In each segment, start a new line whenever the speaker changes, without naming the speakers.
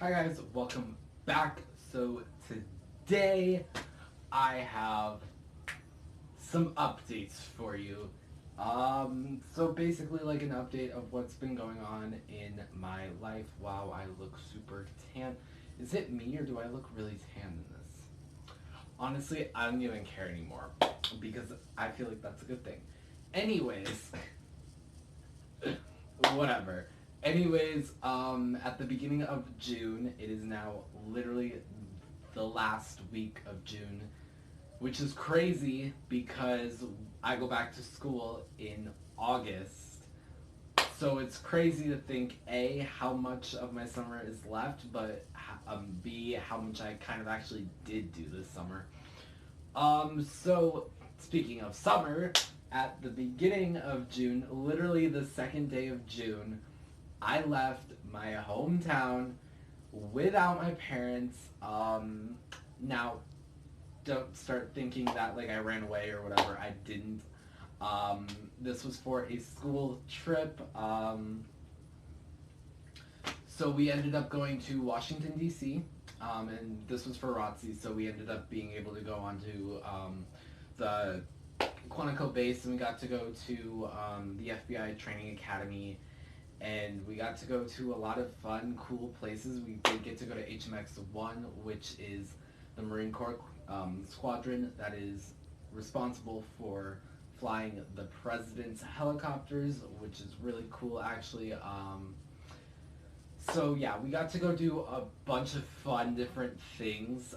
Hi guys, welcome back. So today I have some updates for you. So basically like an update of what's been going on in my life. Wow, I look super tan. Is it me or do I look really tan in this? Honestly, I don't even care anymore because I feel like that's a good thing. Anyways, whatever. Anyways, at the beginning of June, it is now literally the last week of June, which is crazy because I go back to school in August. So it's crazy to think A, how much of my summer is left, but B, how much I kind of actually did do this summer. So speaking of summer, at the beginning of June, literally the second day of June, I left my hometown without my parents. Now, don't start thinking that like I ran away or whatever. I didn't. This was for a school trip. So we ended up going to Washington D.C. And this was for ROTC. So we ended up being able to go onto the Quantico base, and we got to go to the FBI Training Academy, and we got to go to a lot of fun, cool places. We did get to go to HMX 1, which is the Marine Corps squadron that is responsible for flying the president's helicopters, which is really cool actually. So yeah, we got to go do a bunch of fun different things.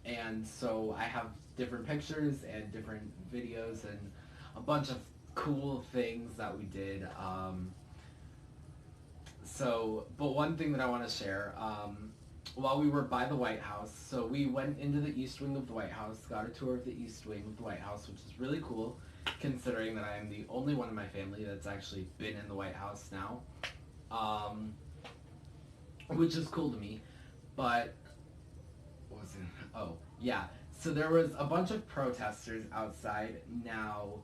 And so I have different pictures and different videos and a bunch of cool things that we did. But one thing that I want to share, while we were by the White House, so we went into the East Wing of the White House, got a tour of the East Wing of the White House, which is really cool, considering that I am the only one in my family that's actually been in the White House now, um, which is cool to me. But what was it? Oh, yeah. So there was a bunch of protesters outside. Now,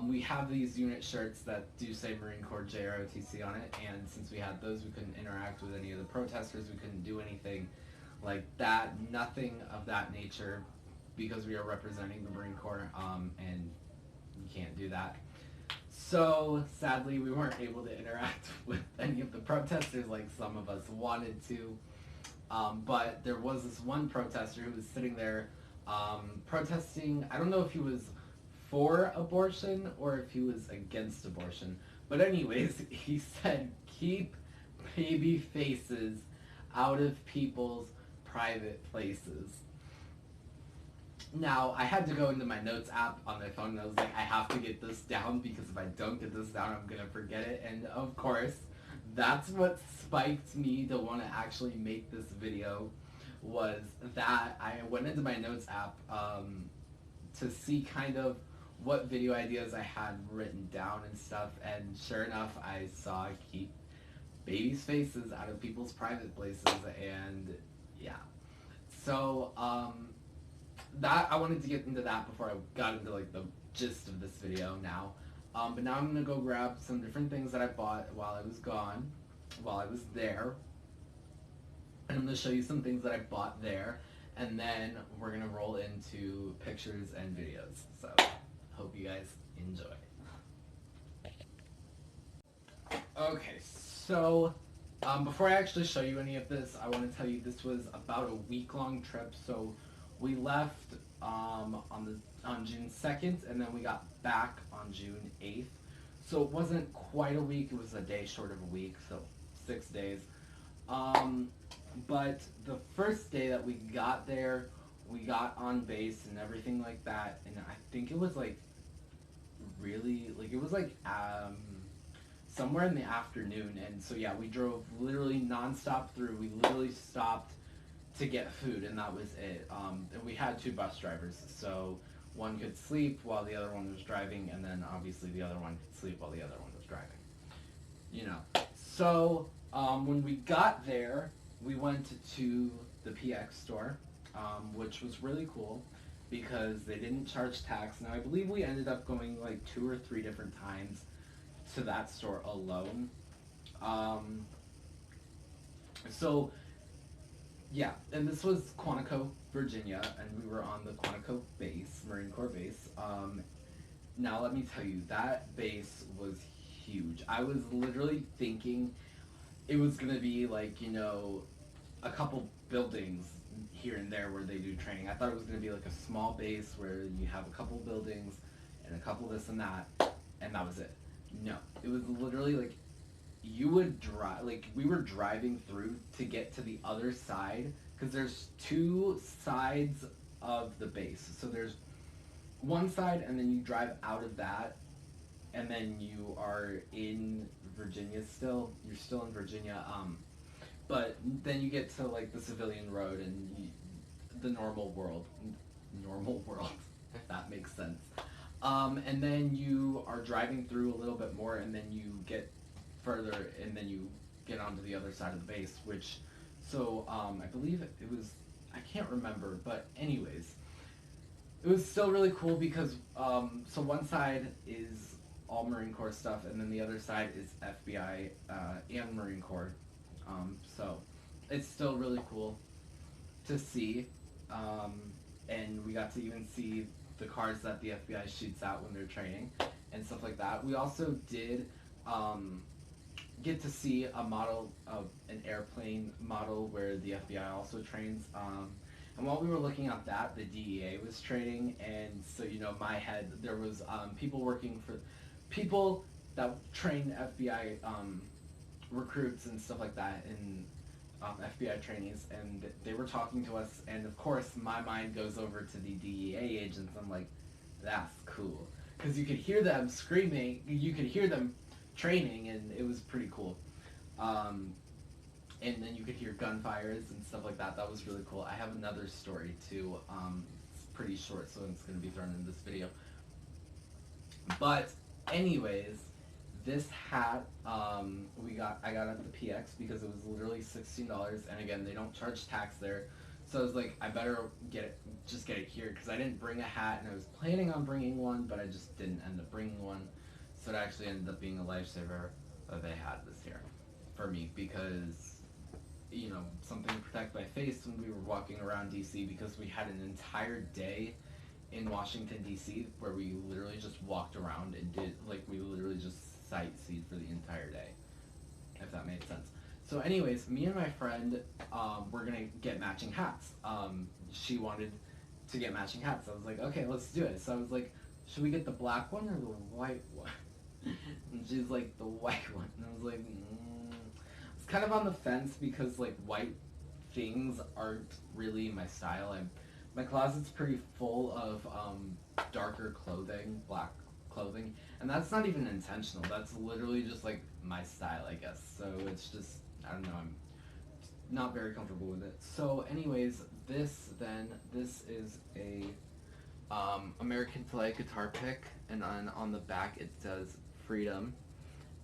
we have these unit shirts that do say Marine Corps JROTC on it, and since we had those, we couldn't interact with any of the protesters. We couldn't do anything like that. Nothing of that nature, because we are representing the Marine Corps, and you can't do that. So sadly, we weren't able to interact with any of the protesters like some of us wanted to. But there was this one protester who was sitting there protesting. I don't know if he was for abortion or if he was against abortion. But anyways, he said, keep baby faces out of people's private places. Now, I had to go into my notes app on my phone and I was like, I have to get this down because if I don't get this down, I'm going to forget it. And of course, that's what spiked me to want to actually make this video, was that I went into my notes app to see kind of what video ideas I had written down and stuff. And sure enough, I saw keep babies' faces out of people's private places. And yeah. So, that I wanted to get into that before I got into like the gist of this video now. But now I'm gonna go grab some different things that I bought while I was gone, while I was there, and I'm gonna show you some things that I bought there, and then we're gonna roll into pictures and videos. So hope you guys enjoy. Okay, so before I actually show you any of this, I want to tell you this was about a week-long trip. So we left on June 2nd, and then we got back on June 8th. So it wasn't quite a week; it was a day short of a week, so 6 days. Um, but the first day that we got there, we got on base and everything like that, and I think it was like really like it was like somewhere in the afternoon. And so yeah, we drove literally nonstop through. We literally stopped to get food, and that was it. And we had two bus drivers, so one could sleep while the other one was driving, and then obviously the other one could sleep while the other one was driving. You know. So when we got there, we went to the PX store, which was really cool because they didn't charge tax. Now I believe we ended up going like 2 or 3 different times to that store alone. Um, So yeah, and this was Quantico, Virginia, and we were on the Quantico base, Marine Corps base. Now let me tell you, that base was huge. I was literally thinking it was gonna be like, a couple buildings here and there where they do training. I thought it was gonna be like a small base where you have a couple buildings and a couple this and that was it. No, it was literally like you would drive, like we were driving through to get to the other side because there's two sides of the base. So there's one side, and then you drive out of that, and then you are in Virginia still. You're still in Virginia, but then you get to like the civilian road and the normal world, if that makes sense. And then you are driving through a little bit more, and then you get further, and then you get onto the other side of the base. I believe it was, I can't remember, but anyways, it was still really cool because so one side is all Marine Corps stuff, and then the other side is FBI and Marine Corps. So it's still really cool to see, um, and we got to even see the cars that the FBI shoots out when they're training and stuff like that. We also did get to see a model of an airplane model where the FBI also trains. And while we were looking at that, the DEA was training, and so my head there was people that train FBI recruits and stuff like that, and FBI trainees, and they were talking to us, and of course my mind goes over to the DEA agents. I'm like, that's cool, because you could hear them screaming, you could hear them training, and it was pretty cool. Um, and then you could hear gunfires and stuff like that. That was really cool. I have another story too. It's pretty short, so it's going to be thrown in this video. But anyways, this hat I got at the PX because it was literally $16, and again, they don't charge tax there. So I was like, I better get it here, because I didn't bring a hat, and I was planning on bringing one, but I just didn't end up bringing one. So it actually ended up being a lifesaver that they had this here for me, because something to protect my face when we were walking around DC, because we had an entire day in Washington DC where we literally just walked around and we literally just sightseed for the entire day, if that made sense. So anyways, me and my friend were gonna get matching hats. She wanted to get matching hats. I was like, okay, let's do it. So I was like, should we get the black one or the white one? And she's like, the white one. And I was like, it's kind of on the fence, because like white things aren't really my style. My closet's pretty full of darker clothing, black clothing, and that's not even intentional. That's literally just like my style, I guess. So it's just, I don't know, I'm not very comfortable with it. So anyways, this is a American Flag guitar pick, and on the back it says Freedom,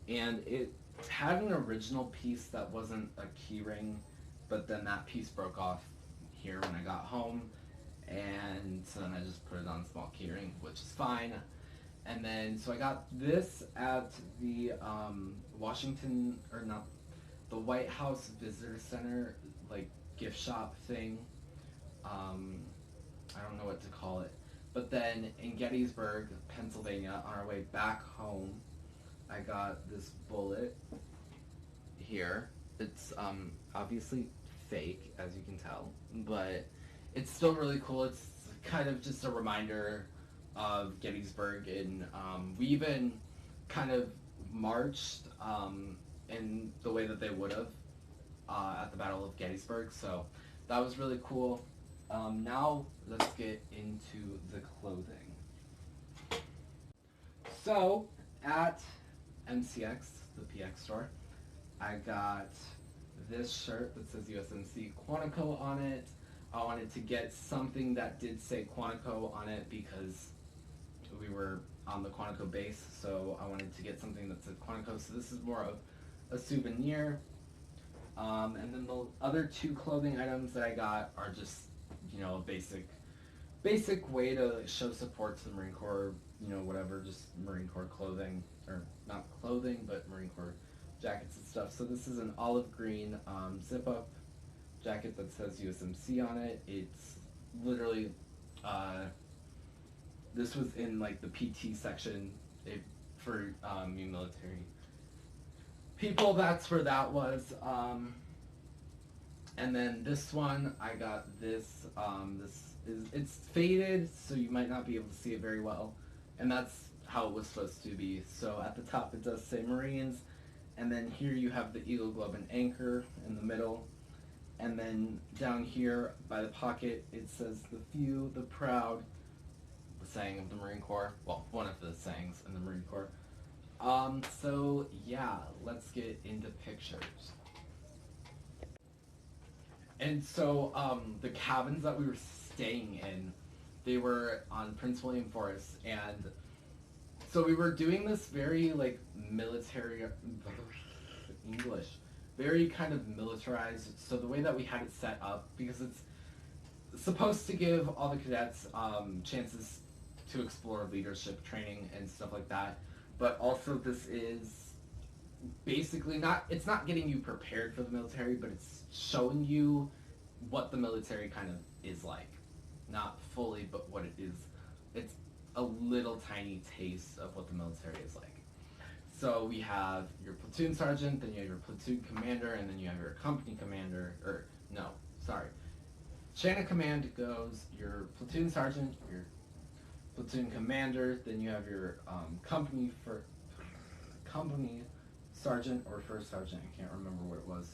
and it had an original piece that wasn't a key ring, but then that piece broke off here when I got home, and so then I just put it on a small keyring, which is fine. And then so I got this at the Washington, or not, the White House Visitor Center, like gift shop thing. I don't know what to call it. But then in Gettysburg, Pennsylvania, on our way back home, I got this bullet here. It's obviously fake, as you can tell, but it's still really cool. It's kind of just a reminder of Gettysburg, and we even kind of marched in the way that they would have at the Battle of Gettysburg, so that was really cool. Now let's get into the clothing. So at MCX, the PX store, I got this shirt that says USMC Quantico on it. I wanted to get something that did say Quantico on it because we were on the Quantico base, so I wanted to get something that said Quantico. So this is more of a souvenir. And then the other two clothing items that I got are just, a basic way to show support to the Marine Corps, whatever, just Marine Corps clothing, or not clothing, but Marine Corps jackets and stuff. So this is an olive green zip up jacket that says USMC on it. It's literally, uh, this was in like the PT section for you military people. That's where that was. And then this one, I got this. It's faded, so you might not be able to see it very well, and that's how it was supposed to be. So at the top it does say Marines, and then here you have the Eagle Globe and Anchor in the middle, and then down here by the pocket it says the few, the proud, the saying of the Marine Corps. Well, one of the sayings in the Marine Corps. So yeah, let's get into pictures. And so the cabins that we were staying in, they were on Prince William Forest, and so we were doing this very like military English, very kind of militarized. So the way that we had it set up, because it's supposed to give all the cadets chances to explore leadership training and stuff like that, but also this is basically not, it's not getting you prepared for the military, but it's showing you what the military kind of is like. Not fully, but what it is. It's a little tiny taste of what the military is like. So we have your platoon sergeant, then you have your platoon commander, and then you have your company commander, or no, sorry. Chain of command goes your platoon sergeant, your platoon commander, then you have your company sergeant or first sergeant, I can't remember what it was.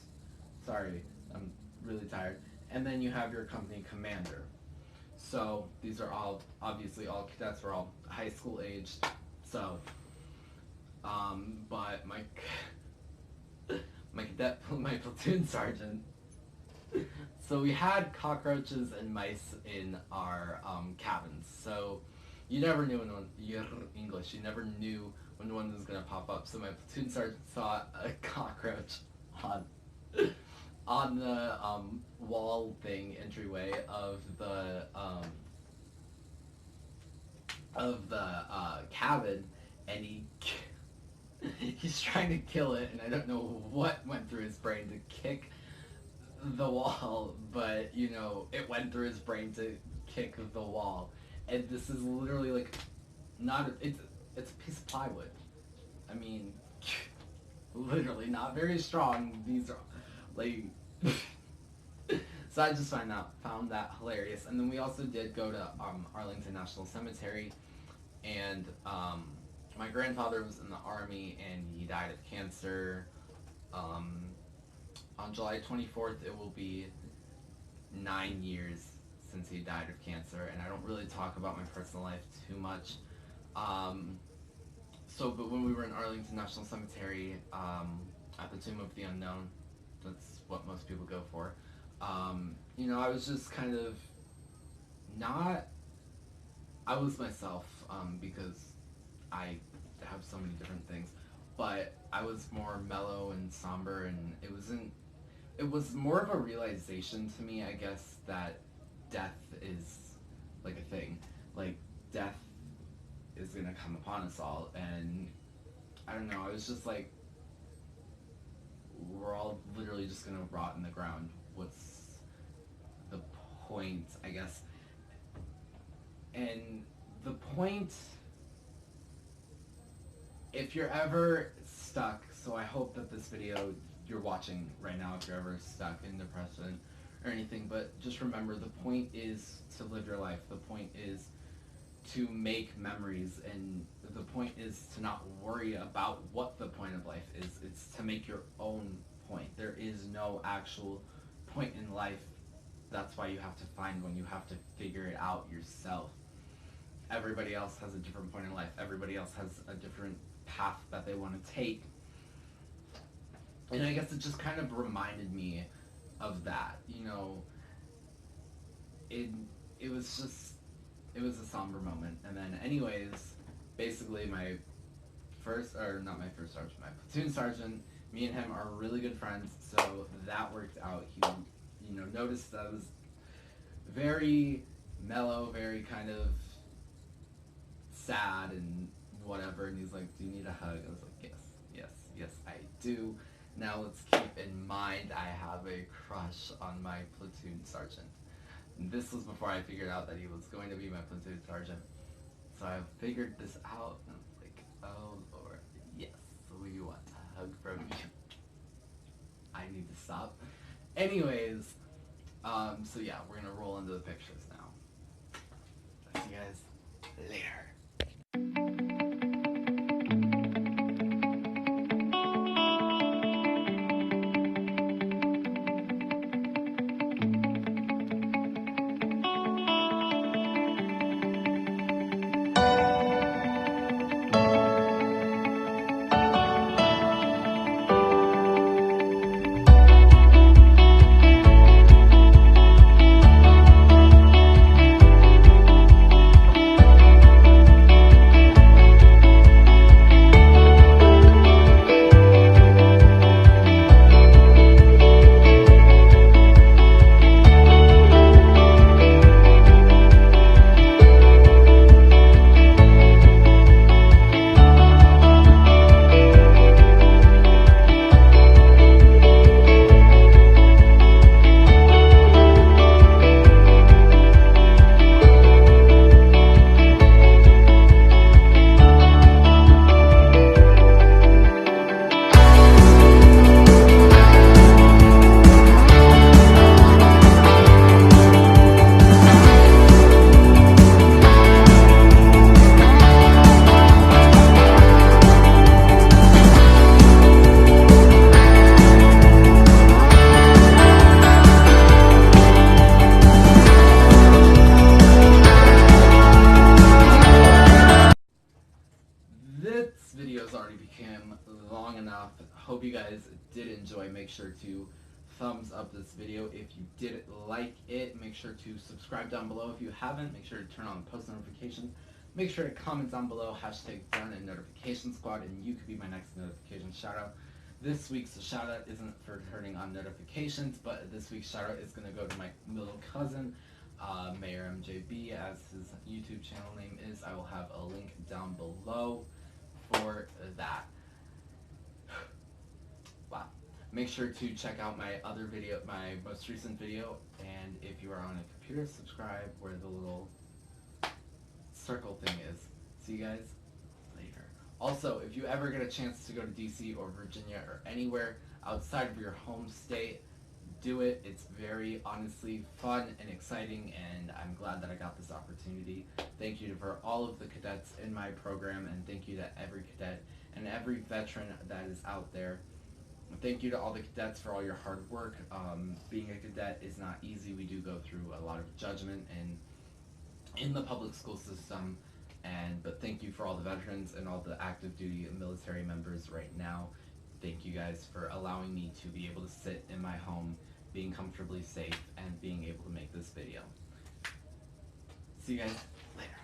Sorry, I'm really tired. And then you have your company commander. So these are all, obviously all cadets are all high school aged. So, but my platoon sergeant, so we had cockroaches and mice in our cabins. So you never knew you never knew when one was gonna pop up. So my platoon sergeant saw a cockroach on the wall thing entryway of the cabin, and he's trying to kill it, and I don't know what went through his brain to kick the wall, but you know, it went through his brain to kick the wall, and this is literally like not it's a piece of plywood. I mean, literally not very strong. These are like so I just found that hilarious. And then we also did go to Arlington National Cemetery, and my grandfather was in the Army and he died of cancer. On July 24th it will be 9 years since he died of cancer, and I don't really talk about my personal life too much. But when we were in Arlington National Cemetery, at the Tomb of the Unknown, that's what most people go for. You know, I was just kind of not, I was myself, because I have so many different things, but I was more mellow and somber, and it was more of a realization to me, I guess, that death is like a thing. Like, death is gonna come upon us all, and I don't know, I was just like, we're all literally just gonna rot in the ground. What's the point, I guess? And the point, if you're ever stuck, so I hope that this video you're watching right now, if you're ever stuck in depression or anything, but just remember, the point is to live your life. The point is to make memories, and the point is to not worry about what the point of life is. It's to make your own point. There is no actual point in life. That's why you have to find one. You have to figure it out yourself. Everybody else has a different point in life. Everybody else has a different path that they want to take. And I guess it just kind of reminded me of that. You know, it was just, it was a somber moment. And then anyways, basically my platoon sergeant, me and him are really good friends, so that worked out. He, you know, noticed that I was very mellow, very kind of sad and whatever, and he's like, do you need a hug? I was like, yes, I
do. Now let's keep in mind I have a crush on my platoon sergeant. This was before I figured out that he was going to be my platoon sergeant. So I figured this out and I was like, oh Lord, yes, we want a hug from you. I need to stop. Anyways, so yeah, we're gonna roll into the pictures now. See you guys later. This video's already become long enough. Hope you guys did enjoy. Make sure to thumbs up this video if you did like it. Make sure to subscribe down below if you haven't. Make sure to turn on post notifications. Make sure to comment down below #done and notification squad, and you could be my next notification shout out. This week's shout out isn't for turning on notifications, but this week's shout out is going to go to my little cousin, Mayor MJB, as his YouTube channel name is. I will have a link down below for that. Wow. Make sure to check out my other video, my most recent video, and if you are on a computer, subscribe where the little circle thing is. See you guys later. Also, if you ever get a chance to go to DC or Virginia or anywhere outside of your home state, do it. It's very honestly fun and exciting, and I'm glad that I got this opportunity. Thank you for all of the cadets in my program, and thank you to every cadet and every veteran that is out there. Thank you to all the cadets for all your hard work. Being a cadet is not easy. We do go through a lot of judgment and in the public school system, but thank you for all the veterans and all the active duty military members right now. Thank you guys for allowing me to be able to sit in my home, being comfortably safe, and being able to make this video. See you guys later.